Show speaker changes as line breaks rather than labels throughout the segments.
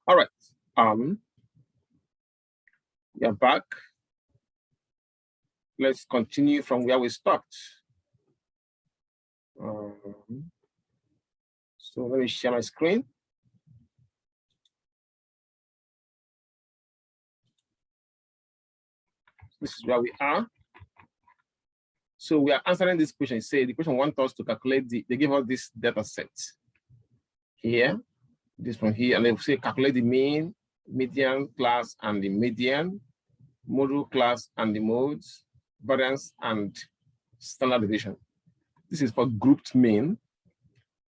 All right. We are back. Let's continue from where we stopped. So let me share my screen. This is where we are. So we are answering this question. Say the question wants us to calculate they give us this data set here, this one here, and they say calculate the mean, median, class, and the median, module, class, and the modes, variance, and standard deviation. This is for grouped mean.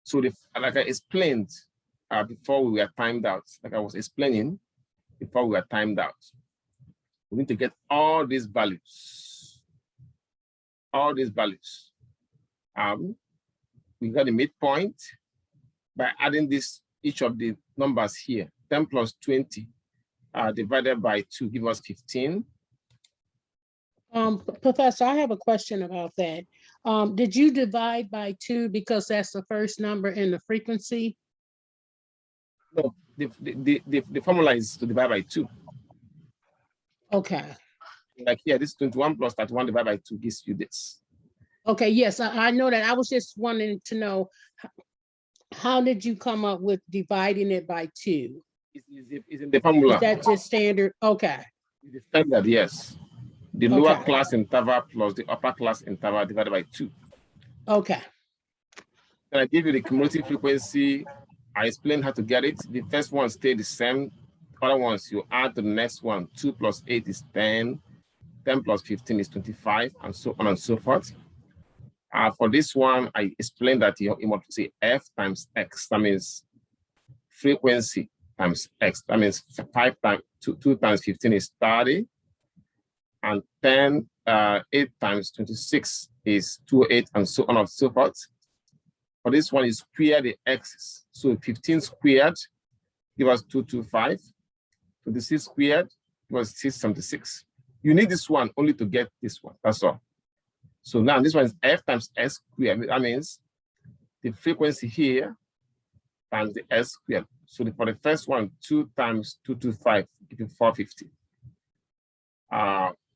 So like I explained before we were timed out, like I was explaining before we were timed out, we need to get all these values. All these values. We got the midpoint by adding each of the numbers here. 10 plus 20 divided by 2 give us 15.
Professor, I have a question about that. Did you divide by 2 because that's the first number in the frequency?
No, the formula is to divide by 2.
Okay.
Like here, this 21 plus 31 divided by 2 gives you this.
Okay, yes, I know that. I was just wanting to know, how did you come up with dividing it by 2?
It's in the formula.
Is that just standard? Okay.
It's standard, yes. The lower class interval plus the upper class interval divided by 2.
Okay.
Then I give you the cumulative frequency. I explained how to get it. The first one stayed the same. Other ones, you add to the next one. 2 plus 8 is 10. 10 plus 15 is 25, and so on and so forth. For this one, I explained that you must say F times X. That means frequency times X. That means 5 times 2 times 15 is 30. And 8 times 26 is 28, and so on and so forth. For this one, is square the X's. So 15 squared give us 225. 26 squared give us 676. You need this one only to get this one. That's all. So now this one is F times S squared. That means the frequency here times the S squared. So for the first one, 2 times 225 give you 450.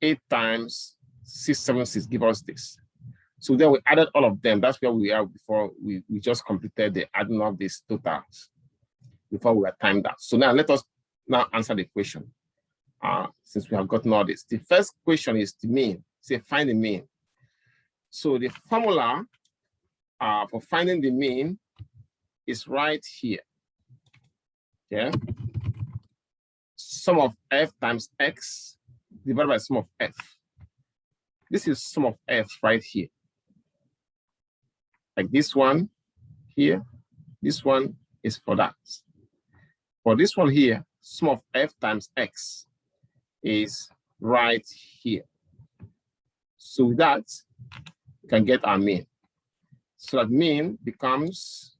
8 times 676 give us this. So then we added all of them. That's where we are before we just completed the adding of these totals before we were timed out. So now let us now answer the question. Since we have gotten all this, the first question is the mean. Say find the mean. So the formula for finding the mean is right here. Yeah. Sum of F times X divided by sum of F. This is sum of F right here. Like this one here, this one is for that. For this one here, sum of F times X is right here. So with that, we can get our mean. So that mean becomes,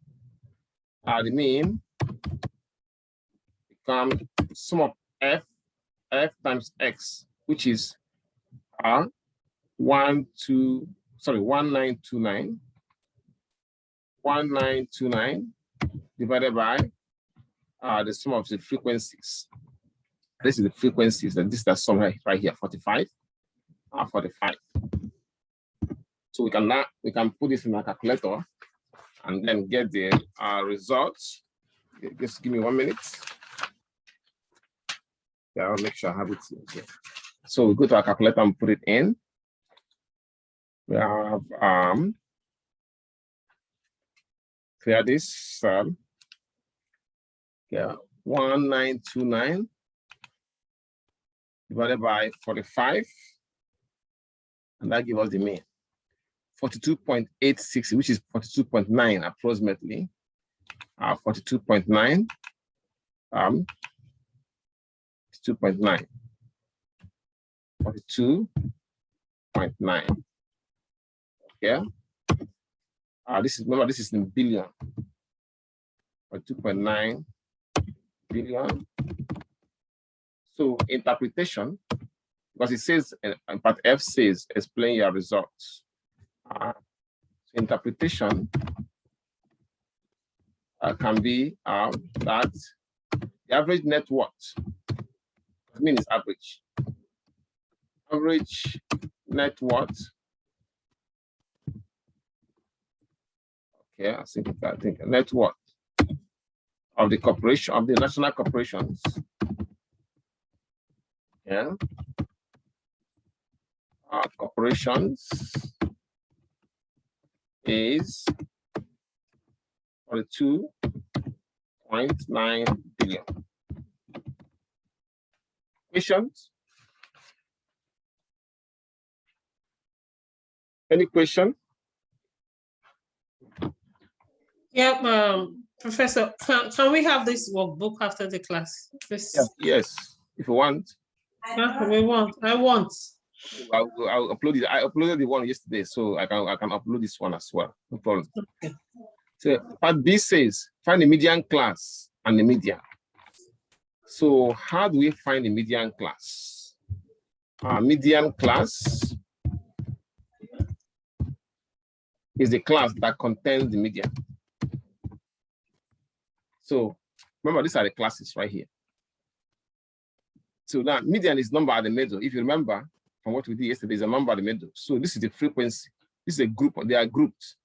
the mean becomes sum of F times X, which is 1929 divided by the sum of the frequencies. This is the frequencies, and this is the sum right here, 45. 45. So we can put this in a calculator and then get the results. Just give me 1 minute. Yeah, I'll make sure I have it here. So we go to our calculator and put it in. We have clear this. Yeah, 1929 divided by 45, and that gives us the mean. 42.86, which is 42.9 approximately. 42.9. 42.9. 42.9. Yeah. This is, remember, this is in billion. 42.9 billion. So interpretation, because it says, part F says, explain your results. Interpretation can be that the average net worth, I mean, it's average. Average net worth. Okay, I think net worth of the corporation, of the national corporations. Yeah. Corporations is 42.9 billion. Questions? Any question?
Yeah, Professor, can we have this workbook after the class?
Yes, if you want.
We want. I want.
I'll upload it. I uploaded the one yesterday, so I can upload this one as well. No problem.
Okay.
So part B says find the median class and the median. So how do we find the median class? Median class is the class that contains the median. So remember, these are the classes right here. So now median is number at the middle. If you remember from what we did yesterday, is a number at the middle. So this is the frequency. This is a group. They are grouped.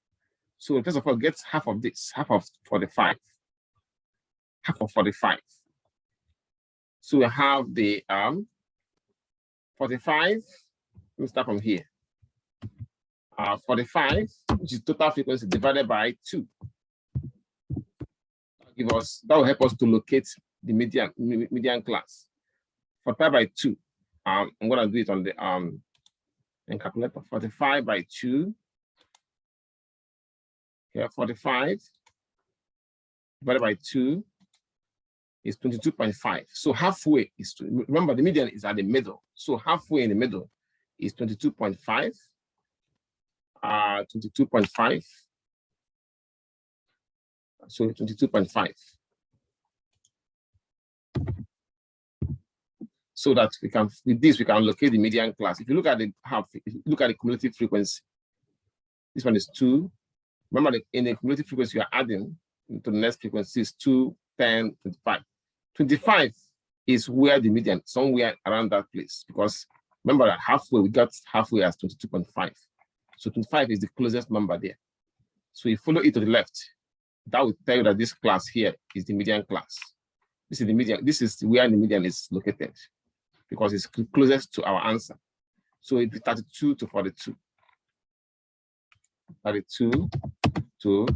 So first of all, get half of this, half of 45. Half of 45. So we have the 45. We'll start from here. 45, which is total frequency divided by 2. That will help us to locate the median class. 45 by 2. I'm gonna do it on the calculator. 45 by 2. Here, 45 divided by 2 is 22.5. So halfway is, remember the median is at the middle. So halfway in the middle is 22.5. 22.5. So 22.5. So that we can, with this, we can locate the median class. If you look at the cumulative frequency, this one is 2. Remember, in the cumulative frequency, you are adding to the next frequency is 2, 10, 25. 25 is where the median, somewhere around that place, because remember that halfway, we got halfway as 22.5. So 25 is the closest number there. So you follow it to the left. That will tell you that this class here is the median class. This is the median. This is where the median is located because it's closest to our answer. So it'd be 32 to 42. 32 to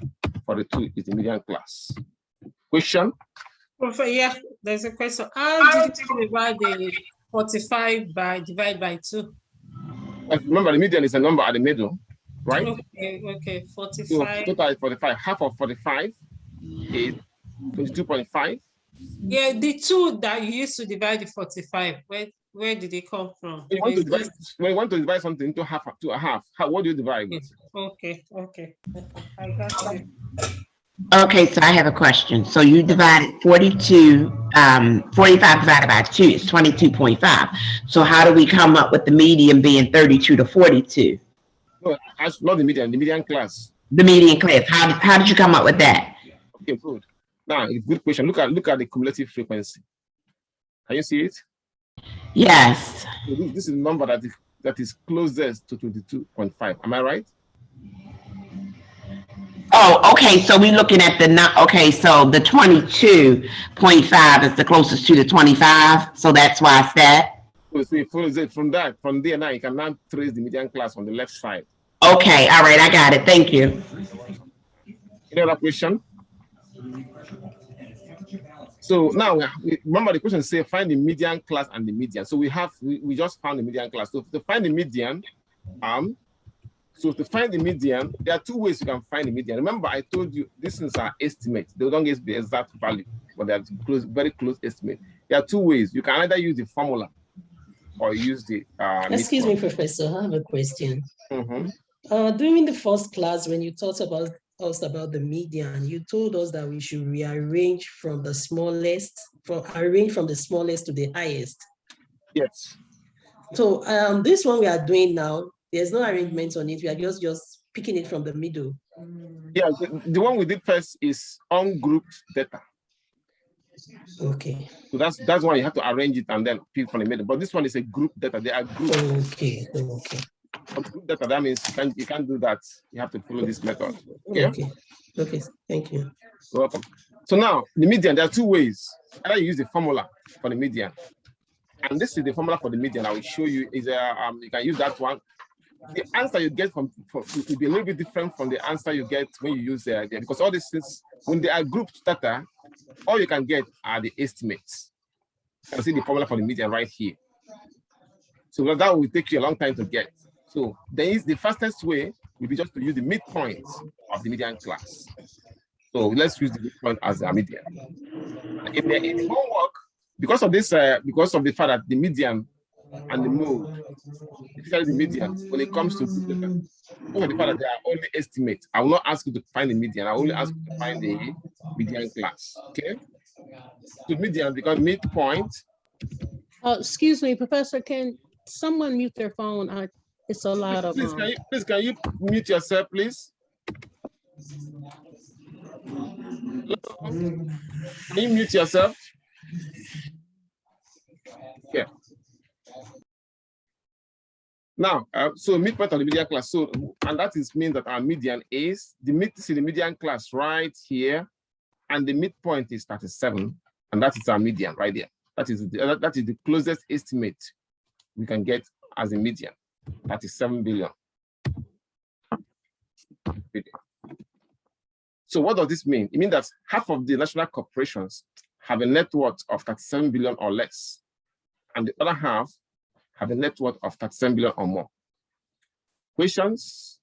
42 is the median class. Question?
Yeah, there's a question. How did you divide the 45 divide by 2?
Remember, the median is a number at the middle, right?
Okay, 45.
So total is 45. Half of 45 is 22.5.
Yeah, the 2 that you used to divide the 45, where did they come from?
When you want to divide something into half, what do you divide with?
Okay. I got it.
Okay, so I have a question. So you divided 45 divided by 2 is 22.5. So how do we come up with the median being 32 to 42?
No, that's not the median class.
The median class. How did you come up with that?
Okay, good. Now, it's a good question. Look at the cumulative frequency. Can you see it?
Yes.
So this is the number that is closest to 22.5. Am I right?
Oh, okay. So we're looking at okay. So the 22.5 is the closest to the 25. So that's why it's that.
So from there now, you can now trace the median class on the left side.
Okay. All right. I got it. Thank you.
Any other question? So now, remember the question say find the median class and the median. So we just found the median class. So to find the median, there are 2 ways you can find the median. Remember, I told you this is our estimate. They don't give the exact value, but they are very close estimate. There are 2 ways. You can either use the formula or use the
Excuse me, Professor, I have a question.
Mm-hmm.
During the first class, when you talked about the median, you told us that we should rearrange from the smallest to the highest.
Yes.
So this one we are doing now, there's no arrangement on it. We are just picking it from the middle.
Yeah, the one we did first is ungrouped data.
Okay.
So that's why you have to arrange it and then pick from the middle. But this one is a group data. They are grouped.
Okay. Okay.
For group data, that means you can't do that. You have to follow this method. Okay.
Okay. Okay. Thank you.
You're welcome. So now the median, there are two ways. Either you use the formula for the median, and this is the formula for the median. I will show you. Is you can use that one. The answer you get from will be a little bit different from the answer you get when you use the idea, because all these things, when they are grouped data, all you can get are the estimates. You can see the formula for the median right here. So that will take you a long time to get. So the fastest way will be just to use the midpoint of the median class. So let's use the midpoint as a median. It won't work because of this, because of the fact that the median and the mode, especially the median, when it comes to data, because of the fact that they are only estimates. I will not ask you to find the median. I will only ask you to find the median class. Okay. So median, because midpoint.
Excuse me, Professor, can someone mute their phone? It's a lot of
Please, can you mute yourself, please? Can you mute yourself? Yeah. Now, so midpoint of the median class. So, and that means that our median is the median class right here, and the midpoint is 37, and that is our median right there. That is the closest estimate we can get as a median. 37 billion. So what does this mean? It means that half of the national corporations have a net worth of 37 billion or less, and the other half have a net worth of 37 billion or more. Questions?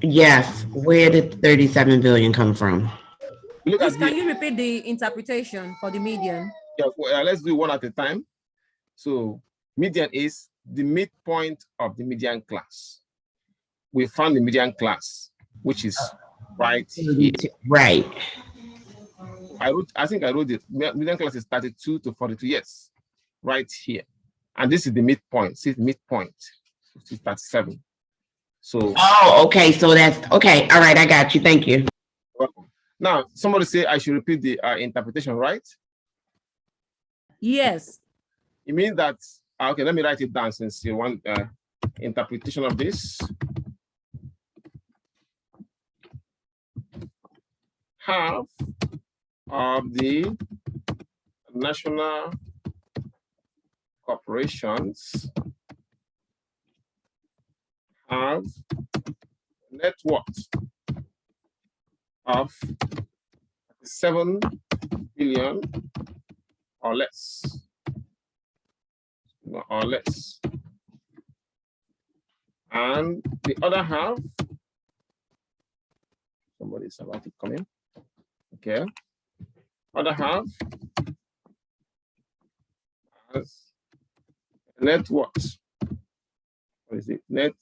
Yes. Where did 37 billion come from?
Please, can you repeat the interpretation for the median?
Yeah, well, let's do one at a time. So median is the midpoint of the median class. We found the median class, which is right here.
Right.
I think I wrote it. Median class is 32 to 42 years, right here. And this is the midpoint. See the midpoint, which is 37. So.
Oh, okay. So that's okay. All right, I got you. Thank you.
Welcome. Now, somebody say I should repeat the interpretation, right?
Yes.
It means that, okay, let me write it down since you want interpretation of this. Half of the national corporations have net worth of 7 billion or less. Or less. And the other half, somebody's about to come in. Okay. Other half has net worth. What is it? Net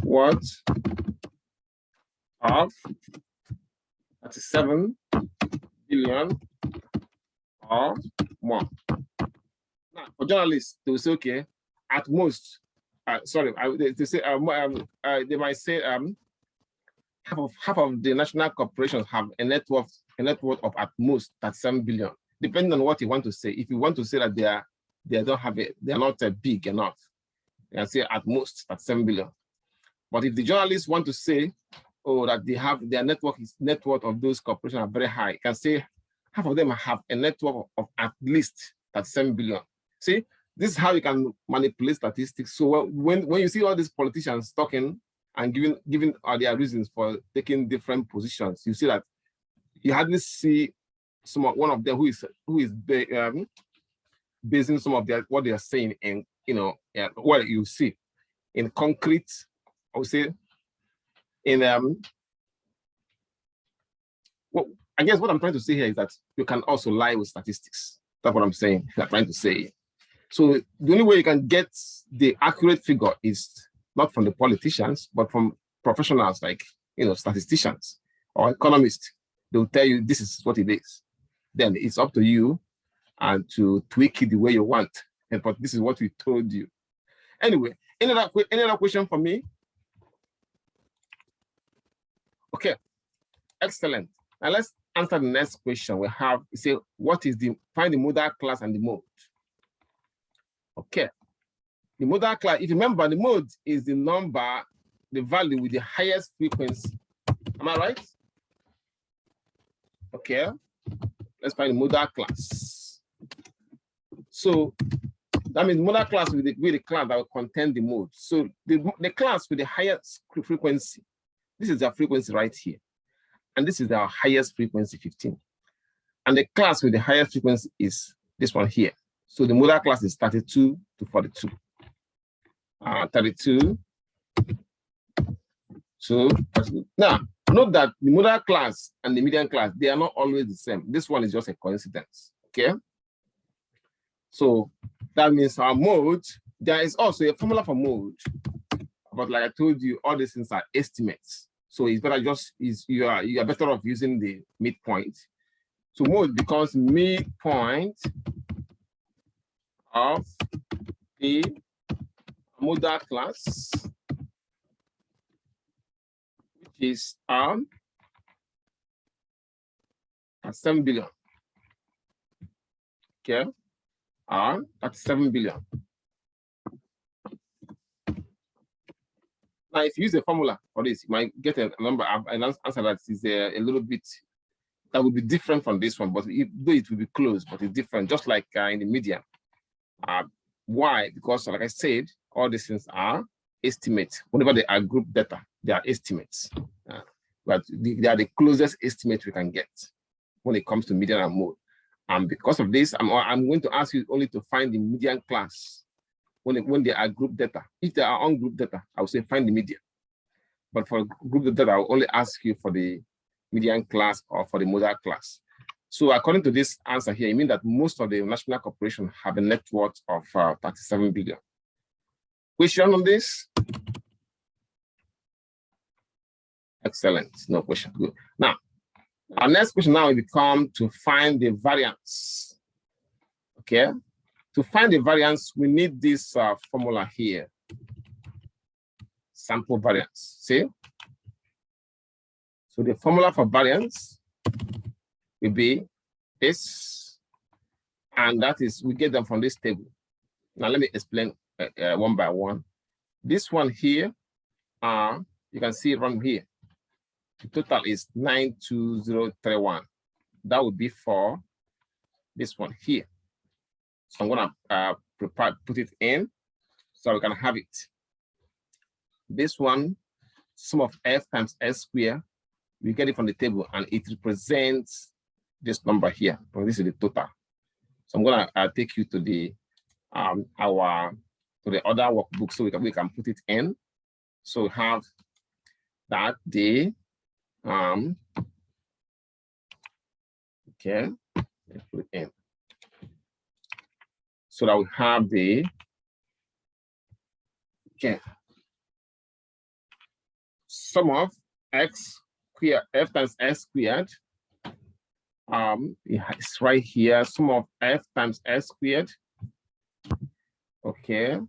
worth of 37 billion or more. Now, for journalists, they will say, okay, at most, they say, they might say half of the national corporations have a net worth of at most 37 billion, depending on what you want to say. If you want to say that they are not big enough, you can say at most 37 billion. But if the journalists want to say, oh, that they have their net worth of those corporations are very high, you can say half of them have a net worth of at least 37 billion. See, this is how you can manipulate statistics. So when you see all these politicians talking and giving their reasons for taking different positions, you see that you hardly see one of them who is basing some of what they are saying in what you see in concrete. I would say in well, I guess what I'm trying to say here is that you can also lie with statistics. That's what I'm saying. I'm trying to say. So the only way you can get the accurate figure is not from the politicians, but from professionals like statisticians or economists. They'll tell you this is what it is. Then it's up to you and to tweak it the way you want. But this is what we told you. Anyway, any other question for me? Okay, excellent. Now let's answer the next question we have. We say, what is find the modal class and the mode? Okay, the modal class, if you remember, the mode is the number, the value with the highest frequency. Am I right? Okay, let's find the modal class. So that means modal class will be the class that will contain the mode. So the class with the highest frequency, this is their frequency right here. And this is our highest frequency, 15. And the class with the highest frequency is this one here. So the modal class is 32 to 42. 32 to 42. Now, note that the modal class and the median class, they are not always the same. This one is just a coincidence, okay? So that means our mode, there is also a formula for mode. But like I told you, all these things are estimates. So it's better you are better off using the midpoint. So mode becomes midpoint of the modal class, which is at 7 billion. Okay, at 7 billion. Now, if you use a formula for this, you might get a number, an answer that is a little bit, that would be different from this one, but though it will be close, but it's different, just like in the median. Why? Because, like I said, all these things are estimates. Whenever they are group data, they are estimates. But they are the closest estimate we can get when it comes to median and mode. And because of this, I'm going to ask you only to find the median class when they are group data. If they are on group data, I will say find the median. But for group data, I will only ask you for the median class or for the modal class. So according to this answer here, it means that most of the national corporations have a net worth of 37 billion. Question on this? Excellent, no question, good. Now, our next question now will become to find the variance, okay? To find the variance, we need this formula here. Sample variance, see? So the formula for variance will be this, and that is, we get them from this table. Now let me explain one by one. This one here, you can see it from here. The total is 92031. That would be for this one here. So I'm gonna put it in so we can have it. This one, sum of f times s squared, we get it from the table and it represents this number here. So this is the total. So I'm gonna take you to the other workbook so we can put it in. So we have that the okay, let's put it in. So that we have the sum of x squared, f times s squared. It's right here, sum of f times s squared. Okay,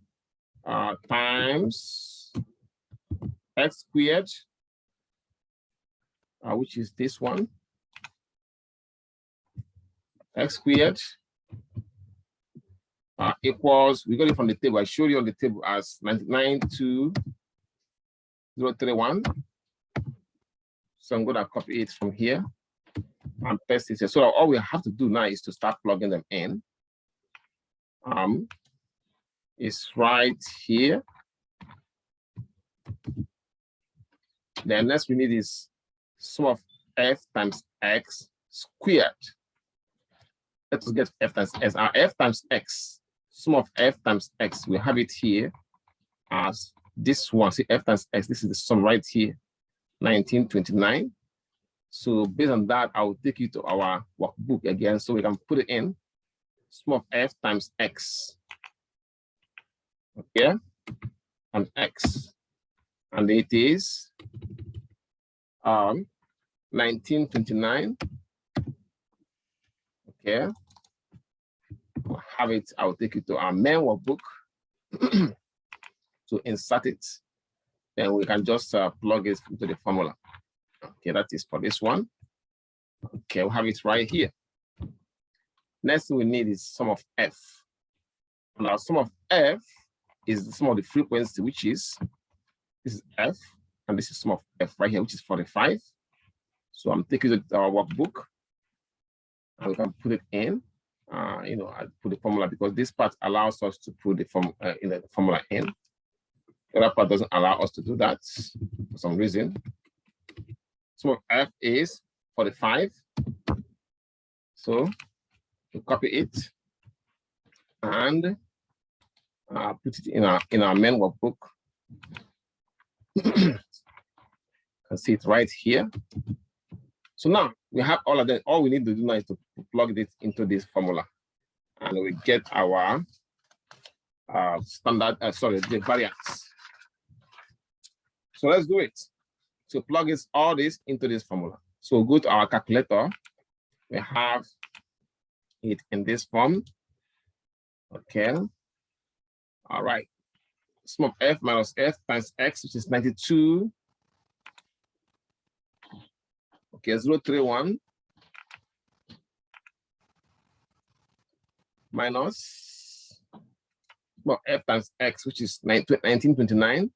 times x squared, which is this one, x squared equals, we got it from the table. I showed you on the table as 92031. So I'm going to copy it from here and paste it here. So all we have to do now is to start plugging them in. It's right here. Then next we need is sum of f times x squared. Let's get f times s. Our f times x, sum of f times x, we have it here as this one. See, f times x, this is the sum right here, 1929. So based on that, I will take you to our workbook again so we can put it in. Sum of f times x. Okay, and x. And it is 1929. Okay. I'll have it, I'll take you to our main workbook to insert it. Then we can just plug it into the formula. Okay, that is for this one. Okay, we'll have it right here. Next thing we need is sum of f. Now, sum of f is the sum of the frequency, which is, this is f, and this is sum of f right here, which is 45. So I'm taking our workbook, and we can put it in. I put the formula because this part allows us to put the formula in. The other part doesn't allow us to do that for some reason. Sum of f is 45. So we copy it and put it in our main workbook. You can see it right here. So now we have all of that. All we need to do now is to plug it into this formula, and we get our the variance. So let's do it. So plug all this into this formula. So go to our calculator. We have it in this form. Okay. All right. Sum of f minus f times x, which is 92. Okay, 031 minus f times x, which is 1929.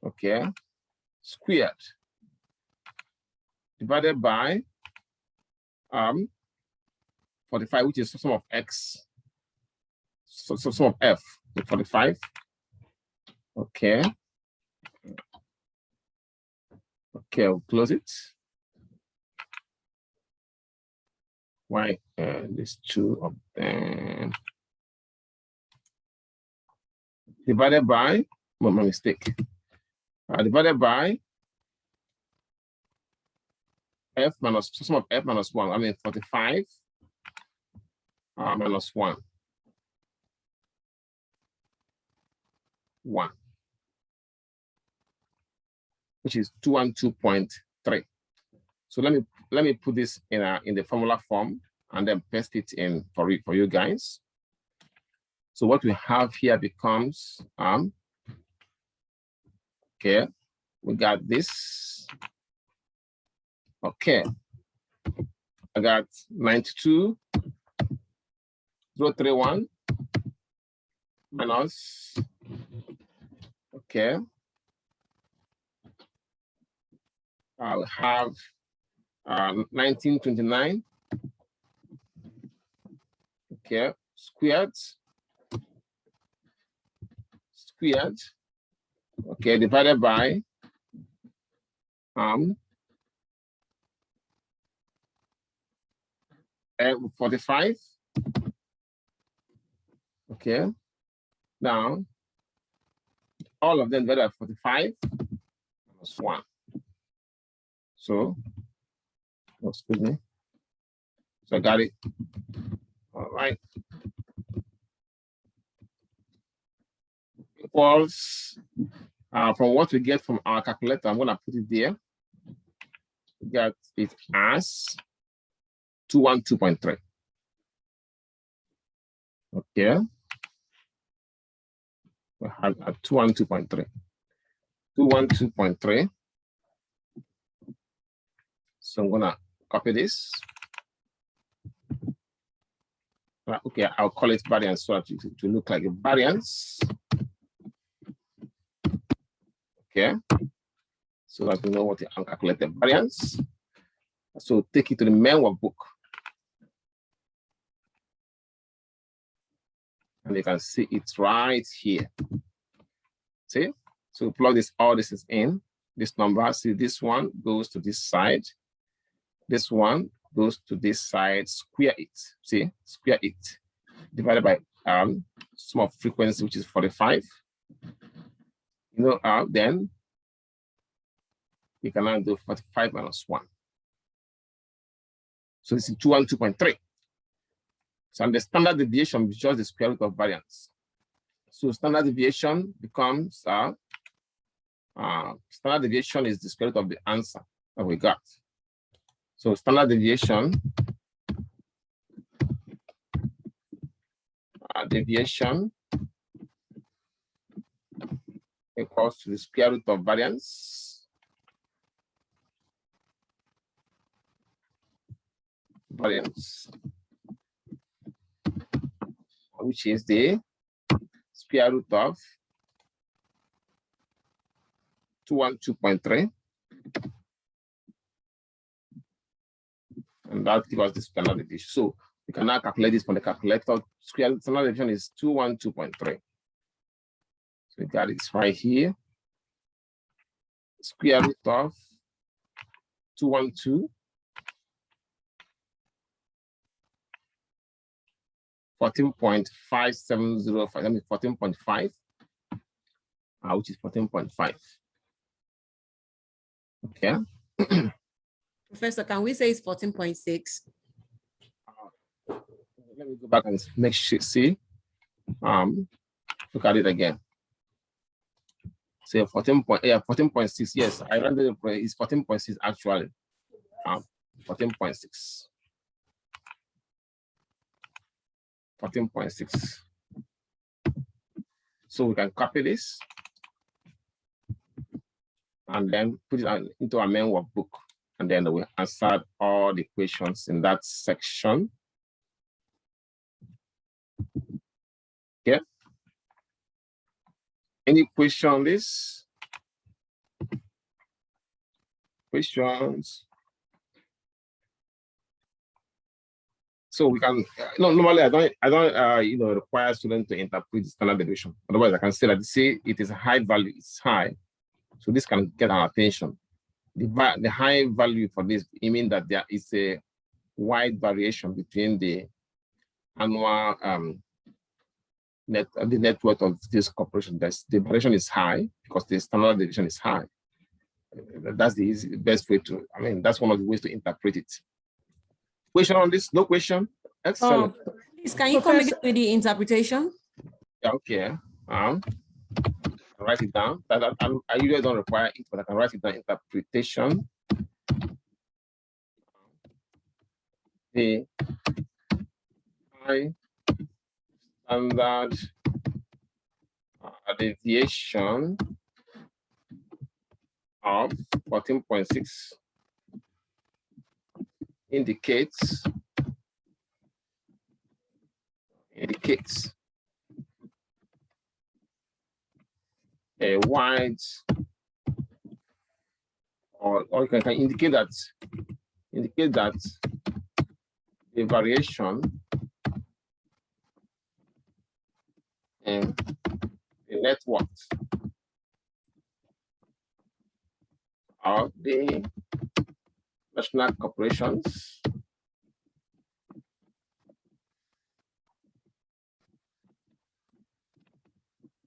Okay, squared divided by 45, which is sum of x. So sum of f, 45. Okay. Okay, I'll close it. Why there's two of them divided by my mistake. Divided by f minus sum of f minus 1. I mean 45 minus 1. 1. Which is 212.3. So let me put this in the formula form and then paste it in for you guys. So what we have here becomes okay, we got this. Okay, I got 92,031 minus, okay, I'll have 1929, okay, squared, okay, divided by 45. Okay, now all of them divided by 45 minus 1. So, excuse me. So I got it. All right. Equals from what we get from our calculator, I'm gonna put it there. We got it as 212.3. Okay. We have a 212.3. 212.3. So I'm gonna copy this. Okay, I'll call it variance so that to look like a variance. Okay, so that we know what the uncalculated variance. So take it to the main workbook. And you can see it right here. See? So plug all this is in. This number, see this one goes to this side. This one goes to this side, square it. See, square it. Divided by sum of frequency, which is 45. Then you can now do 45 minus 1. So this is 212.3. So the standard deviation is just the square root of variance. So standard deviation becomes standard deviation is the square root of the answer that we got. So standard deviation equals to the square root of variance. Which is the square root of 212.3. And that gives us the standard deviation. So we can now calculate this from the calculator. Standard deviation is 212.3. So we got it right here. Square root of 212. 14.5705, I mean 14.5, which is 14.5. Okay.
Professor, can we say it's 14.6?
Let me go back and make sure, see. Look at it again. Say 14.6. Yes, I ran the it's 14.6 actually. 14.6. 14.6. So we can copy this and then put it into our main workbook, and then we answer all the questions in that section. Okay. Any question on this? Questions? So we can normally I don't require students to interpret the standard deviation. Otherwise, I can say that it is a high value, it's high. So this can get our attention. The high value for this, it means that there is a wide variation between the annual the net worth of this corporation. The variation is high because the standard deviation is high. That's the best way to, that's one of the ways to interpret it. Question on this? No question? Excellent.
Please, can you come again with the interpretation?
Yeah, okay. Write it down. I usually don't require it, but I can write it down. Interpretation. The high standard deviation of 14.6 indicates a wide, or you can indicate that the variation in the net worth of the national corporations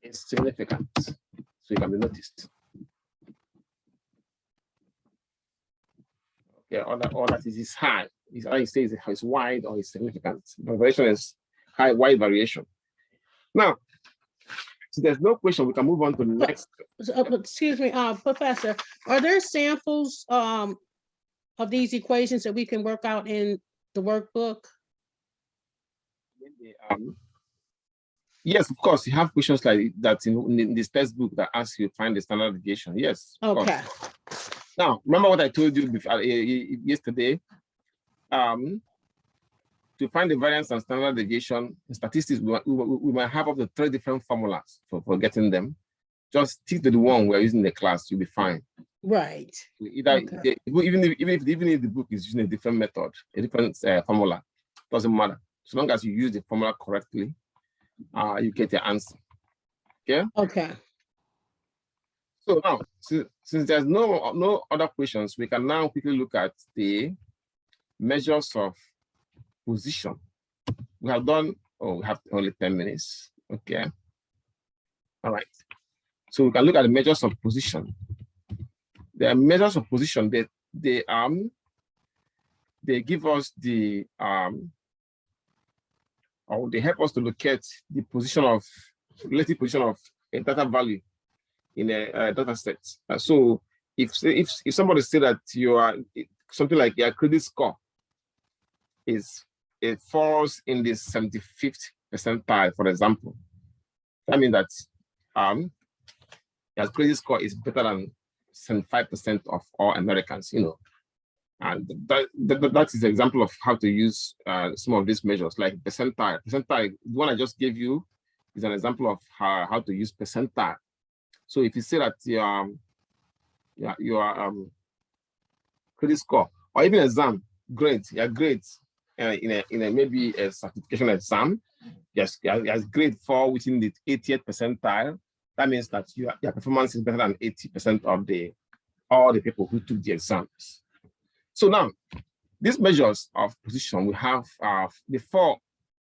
is significant, so it can be noticed. Okay, or that is high. I say it's wide or it's significant. The variation is high, wide variation. Now, so there's no question, we can move on to the next.
Excuse me, Professor, are there samples of these equations that we can work out in the workbook?
Yes, of course. You have questions like that in this textbook that asks you to find the standard deviation. Yes.
Okay.
Now, remember what I told you before, yesterday? To find the variance and standard deviation in statistics, we might have up to 3 different formulas for getting them. Just stick to the one we're using in the class, you'll be fine.
Right.
Either even if the book is using a different method, a different formula, doesn't matter. As long as you use the formula correctly, you get the answer. Okay.
Okay.
So now, since there's no other questions, we can now quickly look at the measures of position. We have done. We have only 10 minutes. Okay. All right. So we can look at the measures of position. The measures of position, they give us the or they help us to locate the position of relative position of a data value in a data set. So if somebody say that you are something like your credit score it falls in the 75th percentile, for example, that means that Their credit score is better than 75% of all Americans, you know. And that is an example of how to use some of these measures, like percentile. Percentile, the one I just gave you, is an example of how to use percentile. So if you say that your credit score or even exam grade, your grades in a maybe a certification exam, yes, your grade fall within the 80th percentile. That means that your performance is better than 80% of all the people who took the exams. So now, these measures of position, we have the four.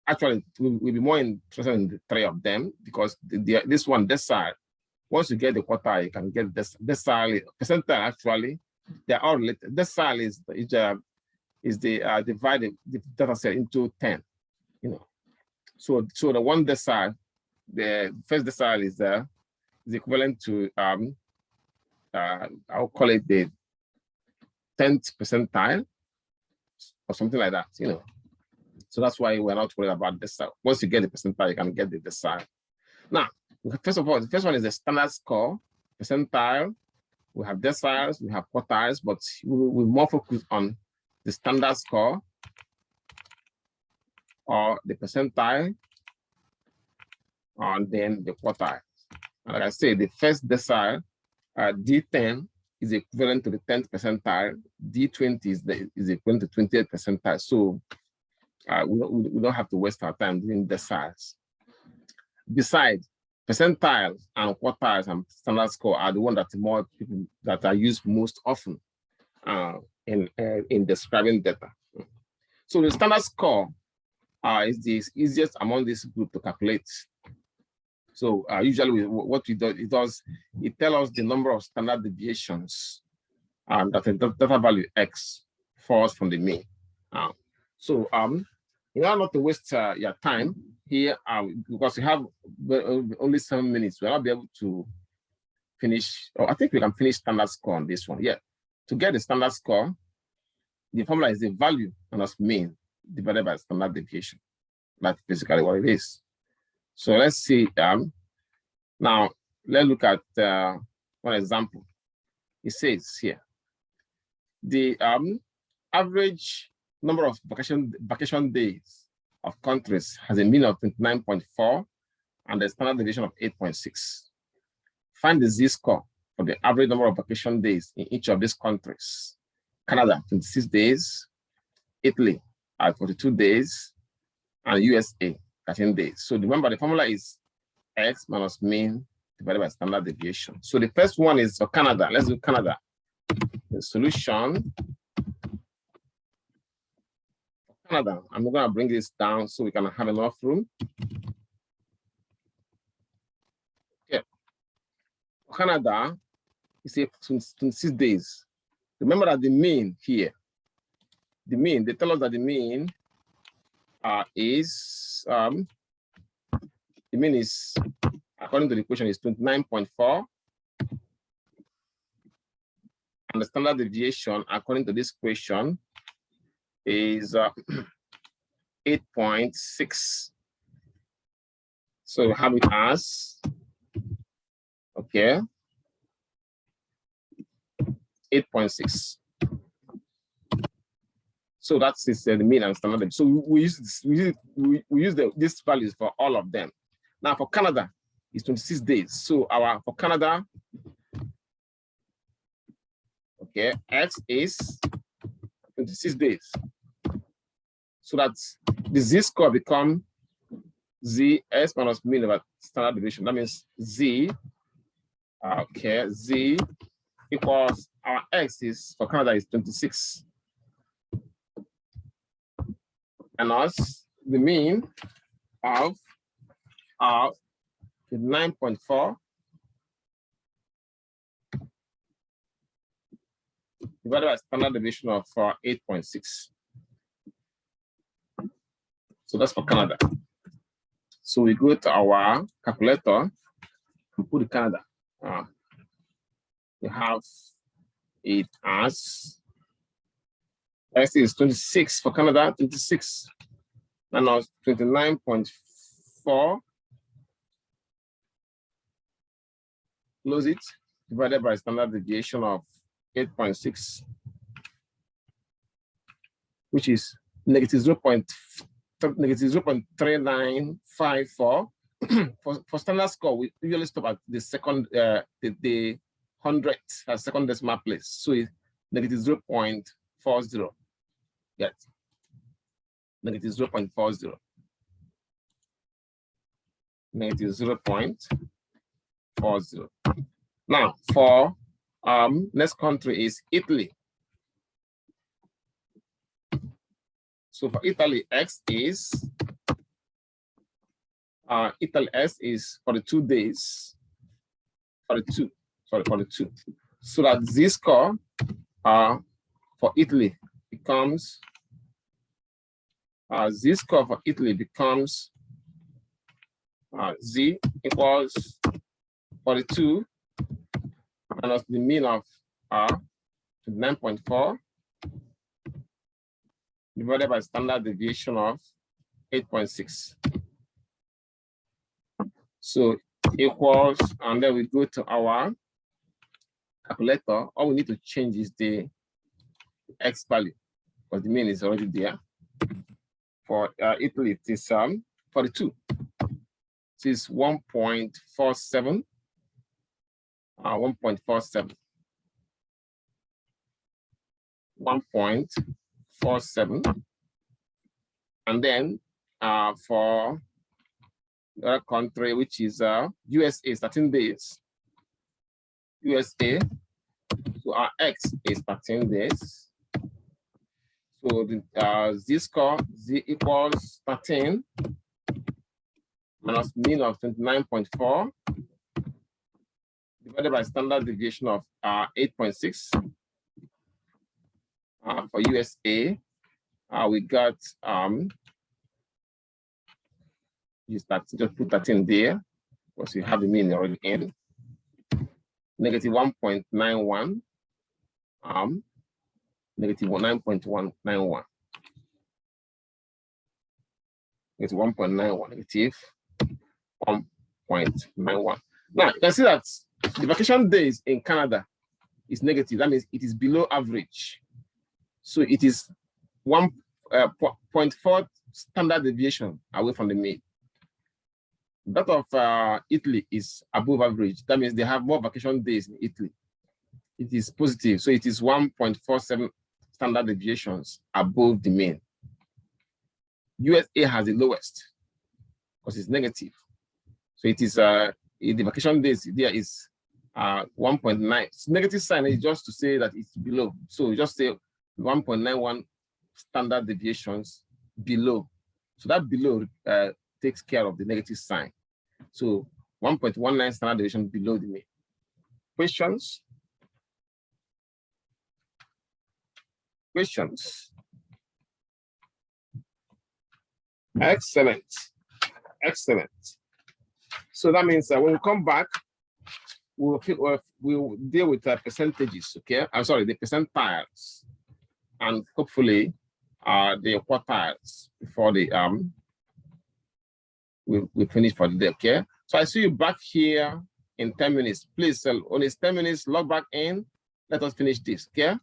Actually, we'll be more interested in the three of them because this one, decile. Once you get the quartile, you can get decile, percentile. Actually, they're all related. Decile is the dividing the data set into 10. You know, so the one decile, the first decile is equivalent to I'll call it the 10th percentile or something like that, you know. So that's why we're not worried about decile. Once you get the percentile, you can get the decile. Now, first of all, the first one is the standard score, percentile. We have deciles, we have quartiles, but we more focus on the standard score or the percentile, and then the quartile. And like I said, the first decile, D10, is equivalent to the 10th percentile. D20 is equivalent to 20th percentile. So we don't have to waste our time doing deciles. Besides, percentiles and quartiles and standard score are the ones that more people that are used most often in describing data. So the standard score is the easiest among this group to calculate. So usually what it tells us the number of standard deviations that the data value X falls from the mean. In order not to waste your time here, because we have only 7 minutes, we'll not be able to finish, or I think we can finish standard score on this one. Yeah. To get the standard score, the formula is the value minus mean divided by standard deviation. That's basically what it is. So let's see. Now, let's look at one example. It says here, the average number of vacation days of countries has a mean of 29.4 and a standard deviation of 8.6. Find the z-score for the average number of vacation days in each of these countries. Canada, 26 days, Italy, 42 days, and USA, 13 days. So remember, the formula is X minus mean divided by standard deviation. So the first one is for Canada. Let's do Canada. The solution for Canada, I'm going to bring this down so we can have enough room. Okay. For Canada, you say 26 days. Remember that the mean here, they tell us that the mean is, according to the equation, is 29.4. And the standard deviation, according to this equation, is 8.6. So we have it as, okay, 8.6. So that's the mean and standard. So we use these values for all of them. Now for Canada, it's 26 days. So for Canada, okay, X is 26 days. So that's the z-score become z s minus mean over standard deviation. That means z, okay, z equals our X is for Canada is 26. And us, the mean of 9.4 divided by standard deviation of 8.6. So that's for Canada. So we go to our calculator and put Canada. We have it as, let's see, it's 26 for Canada, 26. And now 29.4 close it, divided by standard deviation of 8.6, which is negative 0.3954. For standard score, we usually stop at the second, the hundredth, second decimal place. So it's negative 0.40. Yes, negative 0.40. Negative 0.40. Now, for next country is Italy. So for Italy, X is Italy S is for the 2 days, for the two. So that Z score for Italy becomes Z score for Italy becomes Z equals 42 minus the mean of 9.4 divided by standard deviation of 8.6. So equals, and then we go to our calculator. All we need to change is the X value, because the mean is already there. For Italy, it is 42. This is 1.47. 1.47. 1.47. And then for the other country, which is USA, 13 days. USA, so our X is 13 days. So the Z score, Z equals 13 minus mean of 29.4 divided by standard deviation of 8.6. For USA, we got just put 13 there, because you have the mean already in. Negative 1.91, negative 9.191. Negative 1.91, negative 1.91. Now, you can see that the vacation days in Canada is negative. That means it is below average. So it is 1.4 standard deviation away from the mean. That of Italy is above average. That means they have more vacation days in Italy. It is positive. So it is 1.47 standard deviations above the mean. USA has the lowest because it's negative. So it is the vacation days there is 1.9. Negative sign is just to say that it's below. So you just say 1.91 standard deviations below. So that below takes care of the negative sign. So 1.19 standard deviation below the mean. Questions? Questions? Excellent. Excellent. So that means that when we come back, we'll deal with percentages, okay? I'm sorry, the percentiles, and hopefully the quartiles before the we finish for the day, okay? So I see you back here in 10 minutes. Please, only 10 minutes, log back in. Let us finish this, okay?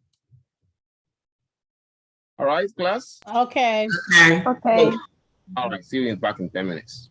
All right, class?
Okay.
Okay.
Okay.
All right, see you back in 10 minutes.